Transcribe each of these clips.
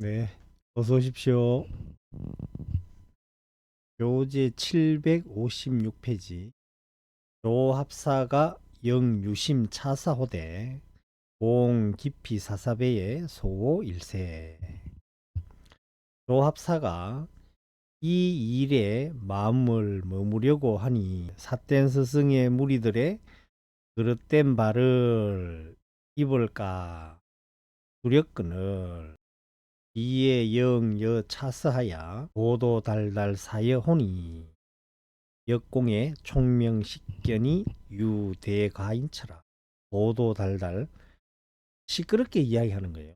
네, 어서 오십시오. 교재 756페이지. 조합사가 영유심 차사호대 공 깊이 사사배의 소호 일세. 조합사가 이 일에 마음을 머무려고 하니 삿된 스승의 무리들의 그릇된 발을 입을까 두렵거늘 이에 영여 차스하야 보도 달달 사여호니 역공의 총명식견이 유대가인처라. 보도 달달 시끄럽게 이야기하는 거예요.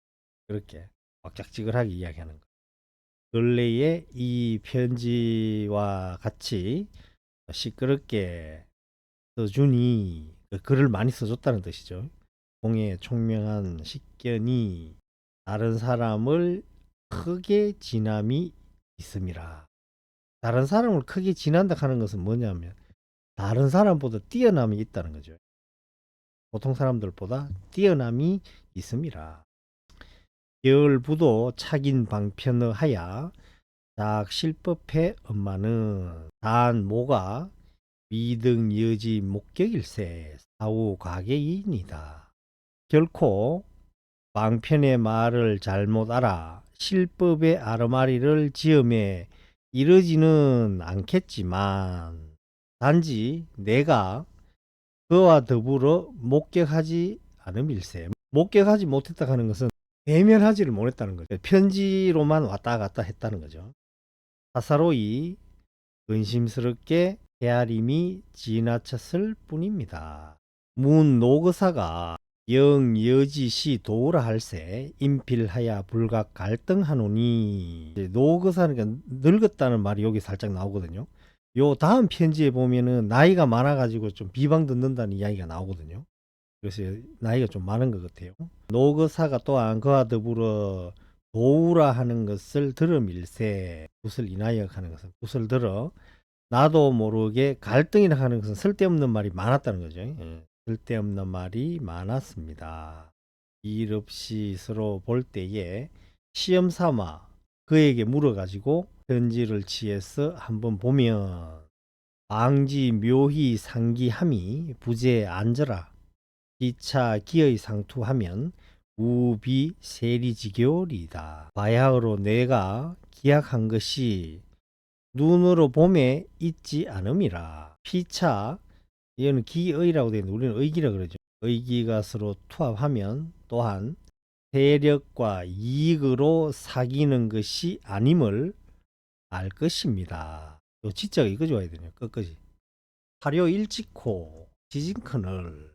그렇게 왁작지근하게 이야기하는 거. 근래에 이 편지와 같이 시끄럽게 써주니 글을 많이 써줬다는 뜻이죠. 공의 총명한 식견이 다른 사람을 크게 지남이 있음이라. 다른 사람을 크게 지난다 하는 것은 뭐냐면 다른 사람보다 뛰어남이 있다는 거죠. 보통 사람들보다 뛰어남이 있음이라. 열부도 착인 방편을 하야 작 실법해 엄마는 단 모가 미등 여지 목격일세 사후 과계이니다. 결코 방편의 말을 잘못 알아 실법의 아르마리를 지음에 이르지는 않겠지만 단지 내가 그와 더불어 목격하지 않음일세. 목격하지 못했다 하는 것은 대면하지를 못했다는 거죠. 편지로만 왔다 갔다 했다는 거죠. 사사로이 근심스럽게 헤아림이 지나쳤을 뿐입니다. 문 노거사가 영여지시 도우라 할세 인필하야 불각 갈등하노니. 노거사는 늙었다는 말이 여기 살짝 나오거든요. 요 다음 편지에 보면은 나이가 많아가지고 좀 비방 듣는다는 이야기가 나오거든요. 그래서 나이가 좀 많은 것 같아요. 노거사가 또한 그와 더불어 도우라 하는 것을 들음일세. 붓을 인하여 하는 것은 붓을 들어 나도 모르게 갈등이라 하는 것은 쓸데없는 말이 많았다는 거죠. 쓸데없는 말이 많았습니다. 일 없이 서로 볼 때에 시험 삼아 그에게 물어가지고 편지를 취해서 한번 보면 방지 묘히 상기함이 부재 앉으라. 기차 기의 상투하면 우비 세리지교리다. 바야흐로 내가 기약한 것이 눈으로 봄에 있지 않음이라. 피차 이거는 기의라고 되어 있는데 우리는 의기라 그러죠. 의기가 서로 투합하면 또한 세력과 이익으로 사귀는 것이 아님을 알 것입니다. 요 지자가 이거 좋아야 되네요. 끝까지. 하려 일찍코 지진커널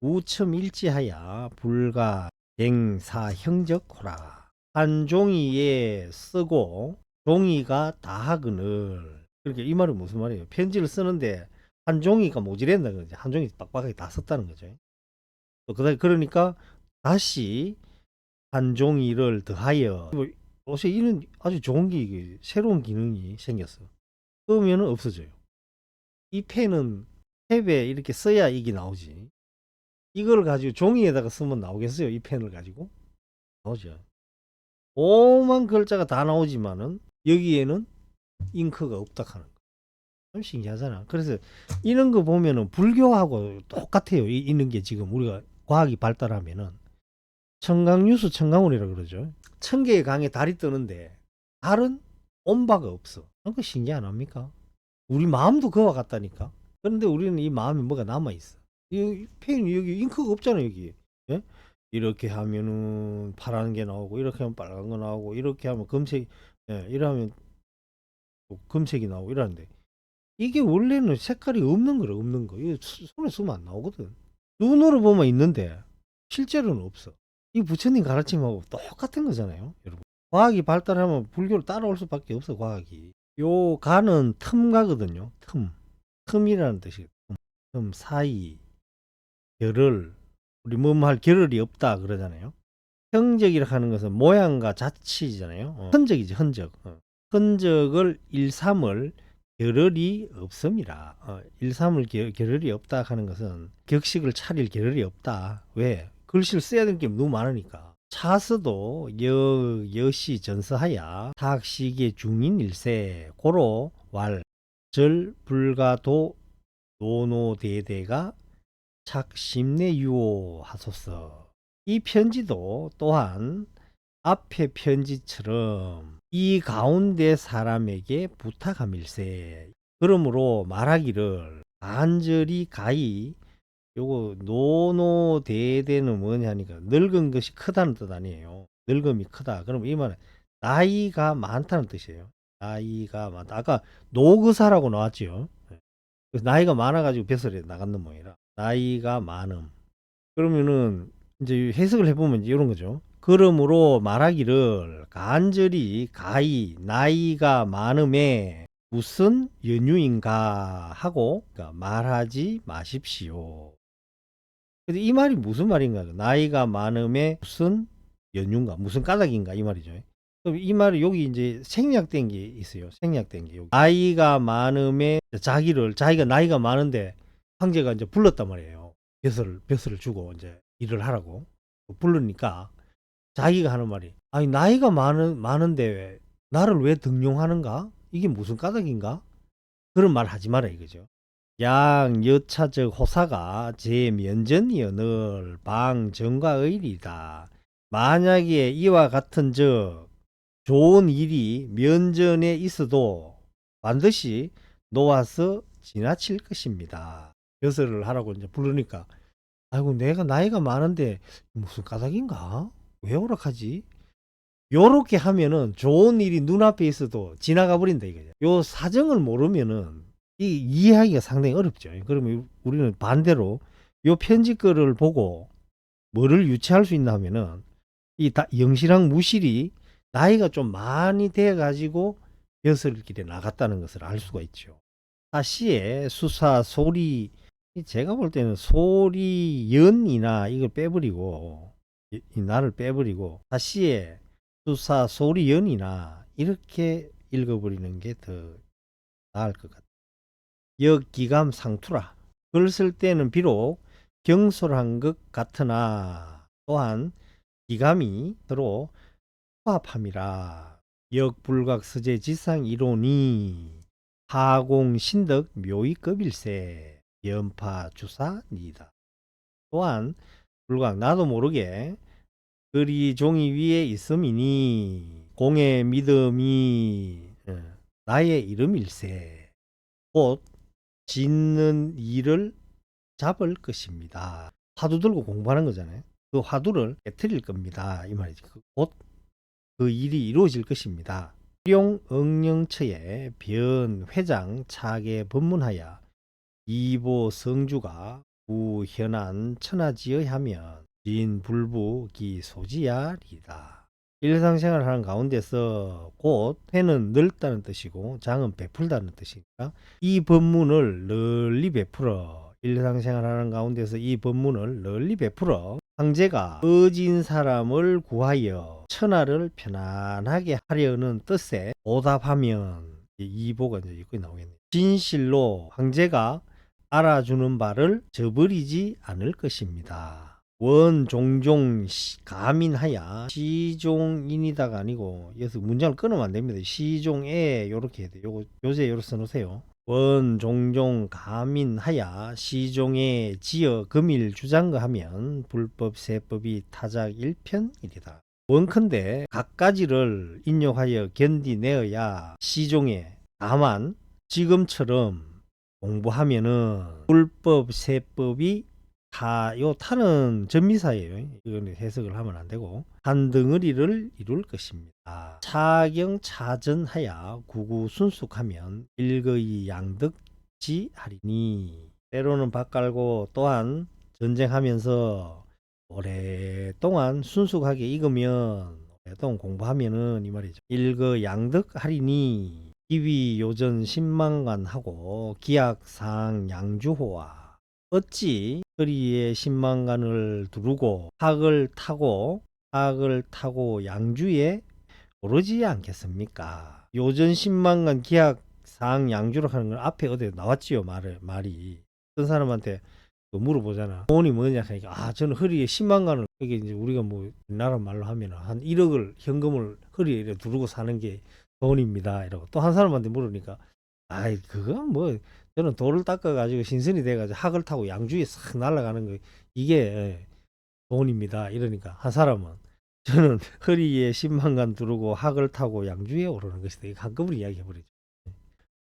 우첨 일지하야 불가 댕사 형적호라. 한 종이에 쓰고 종이가 다하거늘. 그러니까 이 말은 무슨 말이에요? 편지를 쓰는데 한 종이가 모자란다 그러지. 한 종이 빡빡하게 다 썼다는 거죠. 또 그러니까 다시 한 종이를 더하여. 요새 이는 아주 좋은 게 새로운 기능이 생겼어. 그러면 없어져요. 이 펜은 탭에 이렇게 써야 이게 나오지. 이걸 가지고 종이에다가 쓰면 나오겠어요? 이 펜을 가지고? 나오죠. 오만 글자가 다 나오지만은 여기에는 잉크가 없다 하는 거. 참 신기하잖아. 그래서 이런 거 보면은 불교하고 똑같아요. 이런 게 지금 우리가 과학이 발달하면은 청강유수 청강원이라 그러죠. 천 개의 강에 달이 뜨는데 달은 온 바가 없어. 그거 신기 안 합니까? 우리 마음도 그와 같다니까. 그런데 우리는 이 마음에 뭐가 남아 있어. 이 펜이 여기 잉크가 없잖아 여기. 예? 이렇게 하면은 파란 게 나오고 이렇게 하면 빨간 거 나오고 이렇게 하면 검색, 예, 이러면 검색이 나오고 이러는데 이게 원래는 색깔이 없는 거래. 없는 거. 이거 손에 쓰면 안 나오거든. 눈으로 보면 있는데 실제로는 없어. 이 부처님 가르침하고 똑같은 거잖아요, 여러분. 과학이 발달하면 불교를 따라올 수밖에 없어. 과학이. 요 가는 틈가거든요. 틈이라는 뜻이에요. 틈 사이 결을, 우리 뭐할 결을이 없다 그러잖아요. 형적이라 하는 것은 모양과 자치잖아요. 흔적이지, 흔적. 흔적을 일삼을 겨를이 없습니다. 일삼을 겨를이 없다 하는 것은 격식을 차릴 겨를이 없다. 왜? 글씨를 써야 되는 게 너무 많으니까. 차서도 여시 전서하야 타학시계 중인일세 고로 왈절 불가도 노노대대가 착심내유오 하소서. 이 편지도 또한 앞의 편지처럼 이 가운데 사람에게 부탁함일세. 그러므로 말하기를 간절히 가히 요거 노노대대는 뭐냐니까 늙은 것이 크다는 뜻 아니에요. 늙음이 크다. 그럼 이 말은 나이가 많다는 뜻이에요. 나이가 많다. 아까 노그사라고 나왔지요. 그래서 나이가 많아가지고 뱃설에 나갔는 모양이라 나이가 많음. 그러면은 이제 해석을 해보면 이제 이런 거죠. 그러므로 말하기를 간절히 가히 나이가 많음에 무슨 연유인가 하고 그러니까 말하지 마십시오. 근데 이 말이 무슨 말인가? 나이가 많음에 무슨 연유인가? 무슨 까닭인가? 이 말이죠. 그럼 이 말이 여기 이제 생략된 게 있어요. 생략된 게 여기. 나이가 많음에 자기가 나이가 많은데 황제가 이제 불렀단 말이에요. 벼슬을 주고 이제 일을 하라고 부르니까 자기가 하는 말이 아니 나이가 많은데 나를 왜 등용하는가? 이게 무슨 까닭인가? 그런 말 하지 마라 이거죠. 양 여차적 호사가 제 면전이여늘 방정과의리다. 만약에 이와 같은 좋은 일이 면전에 있어도 반드시 놓아서 지나칠 것입니다. 벼슬을 하라고 이제 부르니까 아이고 내가 나이가 많은데 무슨 까닭인가? 왜 오락하지? 요렇게 하면은 좋은 일이 눈앞에 있어도 지나가 버린다 이거죠. 요 사정을 모르면은 이해하기가 상당히 어렵죠. 그러면 우리는 반대로 요 편지 글을 보고 뭐를 유추할 수 있나 하면은 영실랑 무실이 나이가 좀 많이 돼 가지고 벼슬길에 나갔다는 것을 알 수가 있죠. 사시의 수사 소리 제가 볼 때는 소리연이나 이걸 빼버리고 이 나를 빼버리고 사시의 수사 소리연이나 이렇게 읽어버리는 게 더 나을 것 같아요. 역기감 상투라. 글 쓸 때는 비록 경솔한 것 같으나 또한 기감이 서로 화합함이라. 역불각 서재 지상 이론이 하공신덕 묘의급일세 연파 주사니다. 또한 불각 나도 모르게 글이 종이 위에 있음이니 공의 믿음이 나의 이름일세 곧 짓는 일을 잡을 것입니다. 화두 들고 공부하는 거잖아요. 그 화두를 깨트릴 겁니다. 이 말이지. 곧 그 일이 이루어질 것입니다. 룡 응령처의 변 회장 차계 법문하여 이보 성주가 부현안 천하지어하면 진불부 기소지야리다. 일상생활 하는 가운데서 곧 회는 넓다는 뜻이고 장은 베풀다는 뜻이니까 이 법문을 널리 베풀어 일상생활 하는 가운데서 이 법문을 널리 베풀어 황제가 어진 사람을 구하여 천하를 편안하게 하려는 뜻에 보답하면 이보가 이제 여기 나오겠네요. 진실로 황제가 알아주는 바를 저버리지 않을 것입니다. 원 종종 가민하야 시종인이다가 아니고 여기서 문장을 끊으면 안 됩니다. 시종에 요렇게 해야 돼요. 요새 요렇게 써놓으세요. 원 종종 가민하야 시종에 지어 금일 주장거 하면 불법 세법이 타작 1편이리다. 원컨대 각가지를 인용하여 견디내어야 시종에 다만 지금처럼 공부하면은 불법 세법이 타는 전미사예요. 이거는 해석을 하면 안 되고 한 덩어리를 이룰 것입니다. 차경 차전하야 구구순숙하면 일거이 양득지 하리니. 때로는 밥 깔고 또한 전쟁하면서 오랫동안 순숙하게 익으면 오랫동안 공부하면은 이 말이죠. 일거양득 하리니. 기위 요전 10만관 하고 기약상 양주호와 어찌 허리에 10만관을 두르고 학을 타고 양주에 오르지 않겠습니까? 요전 10만관 기약상 양주로 하는 건 앞에 어디 나왔지요. 말이 어떤 사람한테 또 물어보잖아. 돈이 뭐냐 하니까 저는 허리에 10만원을, 이게 이제 우리가 뭐 나라 말로 하면 한 1억을 현금을 허리에 이렇게 두르고 사는 게 돈입니다 이러고, 또 한 사람한테 물으니까 그건 뭐 저는 돌을 닦아가지고 신선이 돼가지고 학을 타고 양주에 싹 날아가는 거, 이게 돈입니다 이러니까, 한 사람은 저는 허리에 10만간 두르고 학을 타고 양주에 오르는 것이다, 이거 한꺼번에 이야기해버리죠.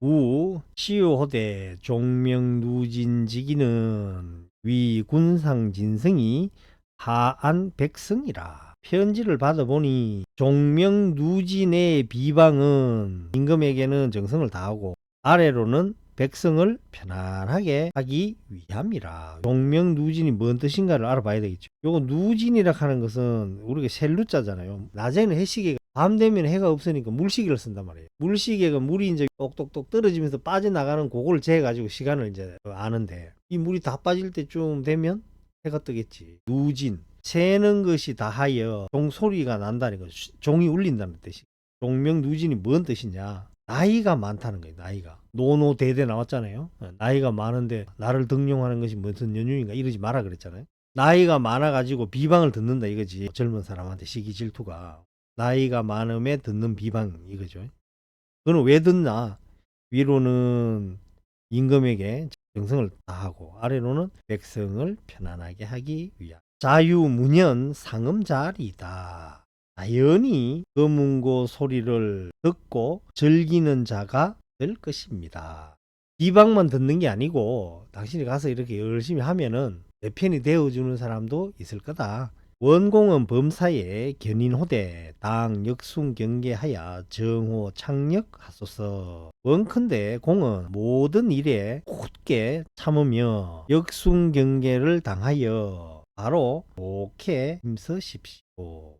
우 시효호대 종명누진지기는 위군상진성이 하안 백성이라. 편지를 받아보니 종명누진의 비방은 임금에게는 정성을 다하고 아래로는 백성을 편안하게 하기 위함이라. 종명누진이 뭔 뜻인가를 알아봐야 되겠죠. 요거 누진이라 하는 것은 우리가 셀루자잖아요. 낮에는 해시계가, 밤 되면 해가 없으니까 물시계를 쓴단 말이에요. 물시계가 물이 이제 똑똑똑 떨어지면서 빠져나가는 그걸 재가지고 시간을 이제 아는데, 이 물이 다 빠질 때쯤 되면 해가 뜨겠지. 누진, 새는 것이 다하여 종소리가 난다는 거죠. 종이 울린다는 뜻이. 종명누진이 뭔 뜻이냐? 나이가 많다는 거예요. 나이가 노노대대 나왔잖아요. 나이가 많은데 나를 등용하는 것이 무슨 연유인가, 이러지 마라 그랬잖아요. 나이가 많아가지고 비방을 듣는다 이거지. 젊은 사람한테 시기 질투가. 나이가 많음에 듣는 비방 이거죠. 그는 왜 듣나? 위로는 임금에게 정성을 다하고 아래로는 백성을 편안하게 하기 위함. 자유문연 상음자리다. 자연히 그 문고 소리를 듣고 즐기는 자가 될 것입니다. 비방만 듣는 게 아니고 당신이 가서 이렇게 열심히 하면은 내 편이 되어주는 사람도 있을 거다. 원공은 범사에 견인호대 당 역순 경계하여 정호 창력하소서. 원컨대 공은 모든 일에 굳게 참으며 역순 경계를 당하여 바로 좋게 힘쓰십시오.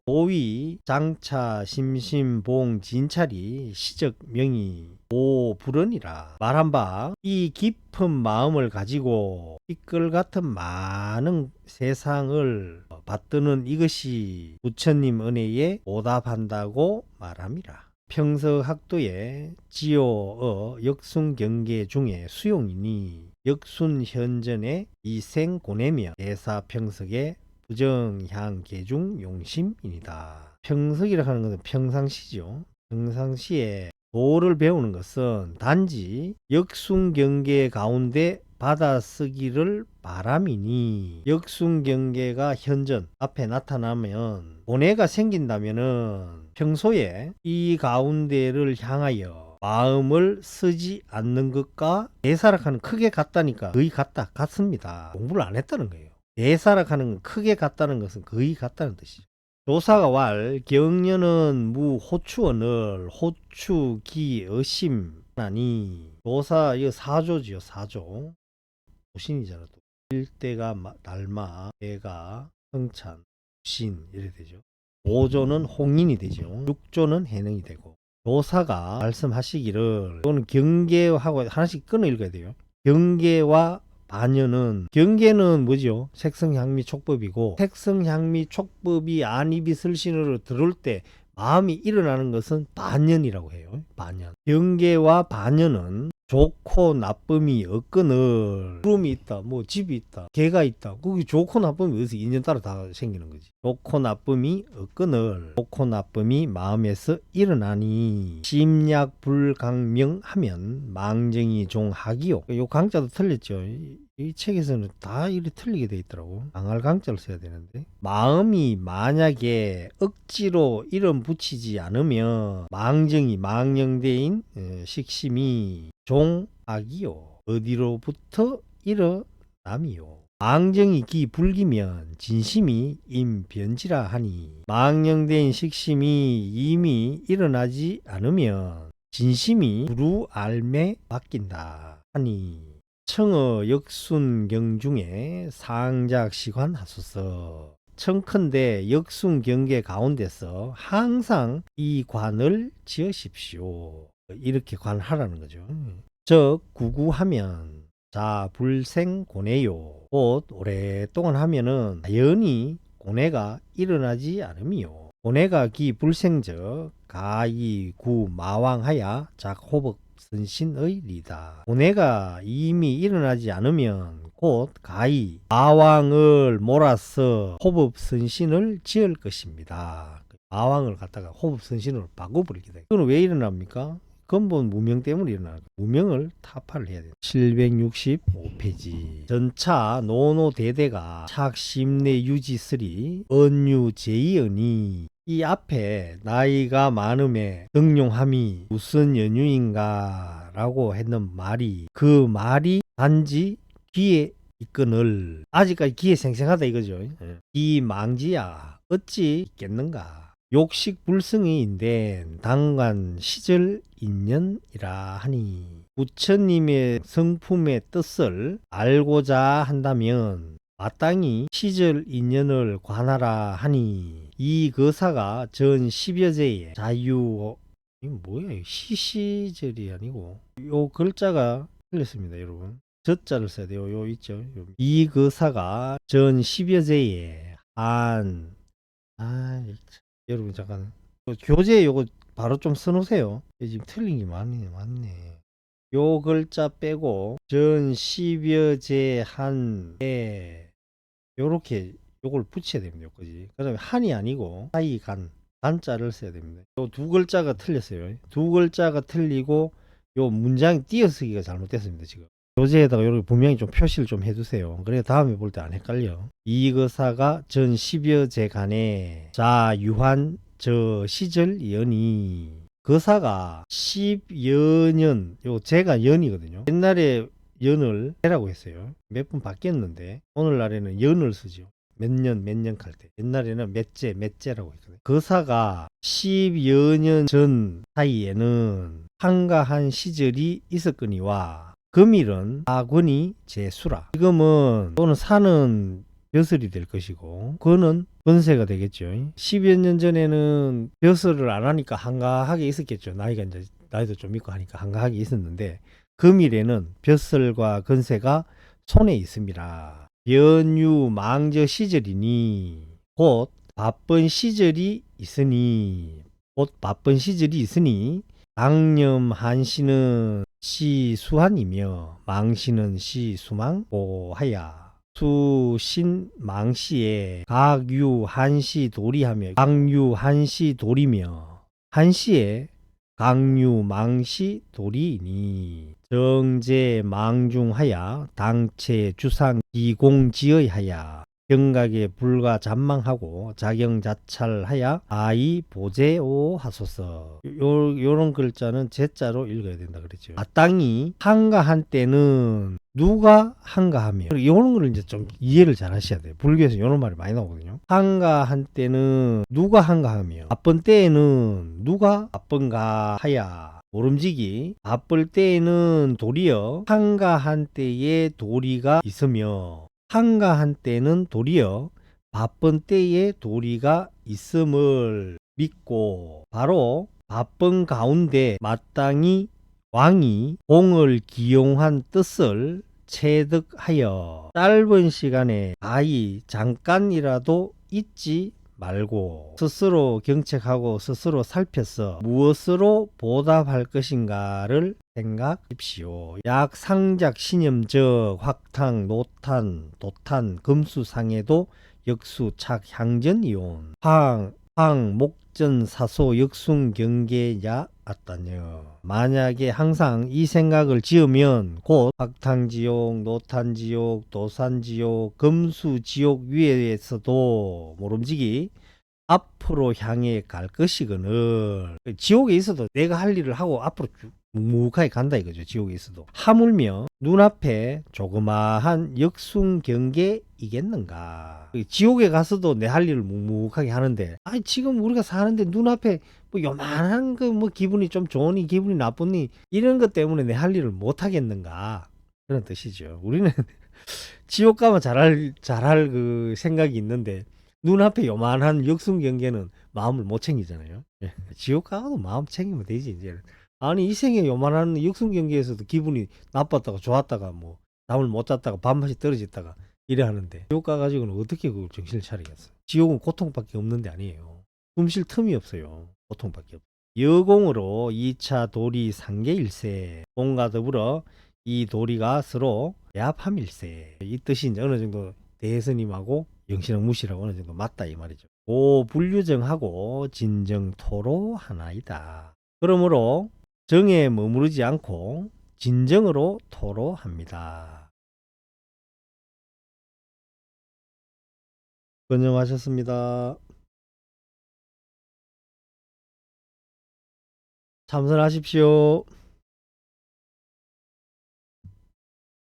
오위 장차 심심봉 진찰이 시적 명이 오불언이라. 말한 바 이 깊은 마음을 가지고 티끌 같은 많은 세상을 받드는 이것이 부처님 은혜에 보답한다고 말함이라. 평서학도의 지오어 역순경계 중에 수용이니 역순현전의 이생고내며 대사평석의 부정향계중 용심이니다. 평석이라 하는 것은 평상시죠. 평상시에 도를 배우는 것은 단지 역순경계 가운데 받아쓰기를 바람이니, 역순경계가 현전 앞에 나타나면 고뇌가 생긴다면은 평소에 이 가운데를 향하여 마음을 쓰지 않는 것과 대사락하는 크게 같다니까 거의 같습니다. 공부를 안 했다는 거예요. 대사락하는 크게 같다는 것은 거의 같다는 뜻이죠. 조사가 왈 경련은 무 호추언을 호추기 어심하니. 조사 이거 사조지요. 사조 도신이잖아. 또 일대가 날마, 대가 성찬, 신 이래 되죠. 5조는 홍인이 되죠. 6조는 해능이 되고, 조사가 말씀하시기를, 이거는 경계하고 하나씩 끊어 읽어야 돼요. 경계와 반연은, 경계는 뭐죠? 색성향미 촉법이고, 색성향미 촉법이 안이비설신으로 들어올 때 마음이 일어나는 것은 반연이라고 해요. 반연. 경계와 반연은 좋고 나쁨이 없거늘. 구름이 있다, 뭐 집이 있다, 개가 있다, 거기 좋고 나쁨이 어디서 인연 따라 다 생기는 거지. 좋고 나쁨이 없거늘. 좋고 나쁨이 마음에서 일어나니 심약 불강명하면 망정이 종하기요. 요 강자도 틀렸죠. 이 책에서는 다 이렇게 틀리게 돼 있더라고. 강할 강자를 써야 되는데, 마음이 만약에 억지로 이름 붙이지 않으면 망정이 망령대인 식심이 종악이요 어디로부터 일어남이요. 망정이 기 불기면 진심이 임변지라 하니, 망령대인 식심이 이미 일어나지 않으면 진심이 불우알매 바뀐다 하니, 청어 역순경 중에 상작시관 하소서. 청컨대 역순경계 가운데서 항상 이 관을 지으십시오. 이렇게 관하라는 거죠. 즉 구구하면 자 불생 고뇌요. 곧 오랫동안 하면은 자연히 고뇌가 일어나지 않음이요. 고뇌가 기 불생적 가이 구 마왕하야 작호복 호흡선신의 리다. 고뇌가 이미 일어나지 않으면 곧 가히 마왕을 몰아서 호흡선신을 지을 것입니다. 마왕을 갖다가 호흡선신으로 바꿔버리게 돼요. 이건 왜 일어납니까? 근본 무명 때문에 일어나는 거예요. 무명을 타파를 해야 돼요. 765페이지. 전차 노노대대가 착심내 유지쓰리 언유 제이언이 이 앞에 나이가 많음에 등용함이 무슨 연유인가 라고 했는 말이 그 말이 단지 귀에 있거늘 아직까지 귀에 생생하다 이거죠. 이 망지야 어찌 있겠는가. 욕식 불승이인데 당간 시절 인연이라 하니 부처님의 성품의 뜻을 알고자 한다면 마땅히 시절 인연을 관하라 하니 이 거사가 전 10여제의 자유 이거 뭐야 시시절이 아니고 요 글자가 틀렸습니다 여러분. 저자를 써야 돼요. 요 있죠. 이 거사가 전 10여제의 여러분 잠깐 교재 요거 바로 좀 써놓으세요. 지금 틀린 게 많네. 요 글자 빼고 전 10여 제 한에 요렇게 요걸 붙여야 됩니다. 여기까지. 그 다음에 한이 아니고 하이 간자를 써야 됩니다. 요 두 글자가 틀렸어요. 두 글자가 틀리고 요 문장 띄어쓰기가 잘못됐습니다. 지금 교재에다가 이렇게 분명히 좀 표시를 좀 해두세요. 그래 다음에 볼 때 안 헷갈려. 이 거사가 전 10여 제 간에 자 유한 저 시절 연이 거사가 10여 년 요 제가 연이거든요. 옛날에 연을 해라고 했어요. 몇 번 바뀌었는데 오늘날에는 연을 쓰죠. 몇 년 할 때. 옛날에는 몇제라고 했거든요. 거사가 10여 년 전 사이에는 한가한 시절이 있었거니와 금일은 사권이 제수라. 지금은 또는 사는 벼슬이 될 것이고 그는 건세가 되겠죠. 10여 년 전에는 벼슬을 안 하니까 한가하게 있었겠죠. 나이도 좀 있고 하니까 한가하게 있었는데 금일에는 벼슬과 건세가 손에 있습니다. 연유 망저 시절이니 곧 바쁜 시절이 있으니 당념한시는 시수한이며 망시는 시수망고하야 수신망시에 각유한시 도리하며 강유한시 도리며 한시에 강유망시 도리이니 정제망중하야 당체 주상 기공지의하야 경각에 불가 잔망하고 자경자찰하야 아이 보제오 하소서. 요런 글자는 제자로 읽어야 된다 그랬죠. 마땅히 한가한 때는 누가 한가하며 요런 걸 이제 좀 이해를 잘 하셔야 돼요. 불교에서 요런 말이 많이 나오거든요. 한가한 때는 누가 한가하며 바쁜 때에는 누가 바쁜가 하야 모름지기 바쁠 때에는 도리어 한가한 때에 도리가 있으며 한가한 때는 도리어 바쁜 때에 도리가 있음을 믿고 바로 바쁜 가운데 마땅히 왕이 공을 기용한 뜻을 체득하여 짧은 시간에 가히 잠깐이라도 잊지 말고 스스로 경책하고 스스로 살펴서 무엇으로 보답할 것인가를 생각하십시오. 약 상작 신염적 확탕 노탄 도탄 금수상에도 역수 착 향전이온 황 목전 사소 역순 경계야 같다녀. 만약에 항상 이 생각을 지으면 곧 확탕지옥 노탄지옥 도산지옥 금수지옥 위에서도 모름지기 앞으로 향해 갈 것이거늘. 지옥에 있어도 내가 할 일을 하고 앞으로 쭉 묵묵하게 간다 이거죠. 지옥에 있어도 하물며 눈앞에 조그마한 역순경계이겠는가. 지옥에 가서도 내 할 일을 묵묵하게 하는데 지금 우리가 사는데 눈앞에 뭐 요만한 거 뭐 기분이 좀 좋으니 기분이 나쁘니 이런 것 때문에 내 할 일을 못 하겠는가 그런 뜻이죠. 우리는 지옥 가면 잘할 그 생각이 있는데 눈앞에 요만한 역순경계는 마음을 못 챙기잖아요. 지옥 가도 마음 챙기면 되지 이제. 아니 이 생에 요만한 역순경계에서도 기분이 나빴다가 좋았다가 뭐 잠을 못 잤다가 밥맛이 떨어졌다가 이래 하는데 지옥 가가지고는 어떻게 그 정신을 차리겠어요. 지옥은 고통밖에 없는 데 아니에요. 숨 쉴 틈이 없어요. 고통밖에 없어요. 여공으로 2차 도리 상계일세. 공과 더불어 이 도리가 서로 배합함일세. 이 뜻이 이제 어느 정도 대스님하고 영신형 무시라고 어느 정도 맞다 이 말이죠. 오 분류정하고 진정토로 하나이다. 그러므로 정에 머무르지 않고 진정으로 토로합니다. 번영하셨습니다. 참선하십시오.